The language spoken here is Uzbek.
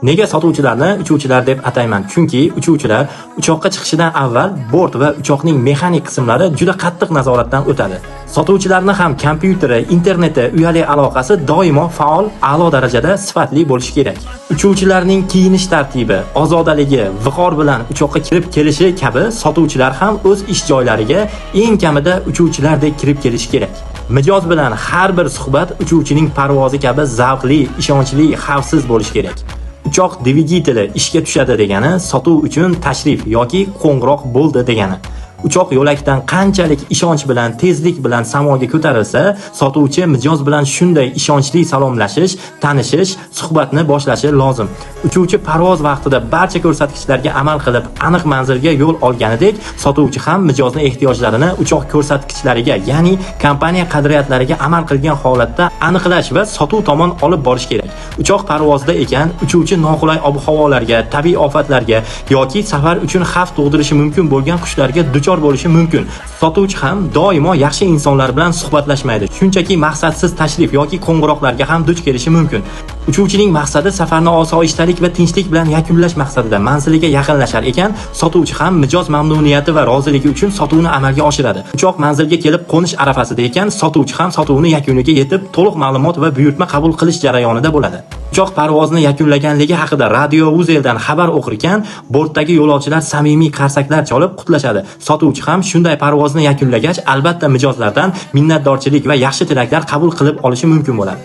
Nega sotuvchilarni uchuvchilar deb atayman? Chunki uchuvchilar uchoqqa chiqishidan avval bort va uchoqning mexanik qismlari juda qattiq nazoratdan o'tadi. Sotuvchilarning ham kompyuteri, interneti, uyali aloqasi doimo faol, a'lo darajada sifatli bo'lishi kerak. Uchuvchilarning kiyinish tartibi, ozodaligi, viqor bilan uchoqqa kirib kelishi kabi sotuvchilar ham o'z ish joylariga eng kamida uchuvchilardek kirib kelishi kerak. Mijoz bilan har bir suhbat uchuvchining parvozi kabi zavqli, ishonchli, xavfsiz bo'lishi kerak. Uchoq dvigateli ishga tushadi degani sotuv uchun tashrif yoki qo'ng'iroq bo'ldi degani. Uchoq yo'lakdan qanchalik ishonch bilan, tezlik bilan samoga ko'tarilsa, sotuvchi mijoz bilan shunday ishonchli salomlashish, tanishish, suhbatni boshlashi lozim. Uchuvchi parvoz vaqtida barcha ko'rsatkichlarga amal qilib, aniq manzilga yo'l olganidek, sotuvchi ham mijozning ehtiyojlarini uchoq ko'rsatkichlariga, ya'ni kompaniya qadriyatlariga amal qilgan holatda aniqlash va sotuv tomon olib borish kerak. Uchoq parvozda ekan, uchuvchi noqulay ob-havolarga, tabiiy ofatlarga yoki safar uchun xavf tug'dirishi mumkin bo'lgan qushlarga duchor bo'lishi mumkin. Sotuvchi ham doimo yaxshi insonlar bilan suhbatlashmaydi. Shunchaki maqsadsiz tashrif yoki qo'ng'iroqlarga ham duch kelishi mumkin. Uchuvchining maqsadi safarni osoyishtalik va tinchlik bilan yakunlash maqsadida manziliga yaqinlashar ekan, sotuvchi ham mijoz mamnuniyati va roziligi uchun sotuvni amalga oshiradi. Uchoq manzilga kelib qo'nish arafasida ekan, sotuvchi ham sotuvni yakuniga yetib, to'liq ma'lumot va buyurtma qabul qilish jarayonida bo'ladi. Uchoq parvozni yakunlaganligi haqida radio Uzeldan xabar o'qir ekan, bortdagi yo'lovchilar samimiy qarsaklar cholib qutlashadi. Sotuvchi ham shunday parvozni yakunlagach, albatta mijozlardan minnatdorchilik va yaxshi tilaklar qabul qilib olishi mumkin bo'ladi.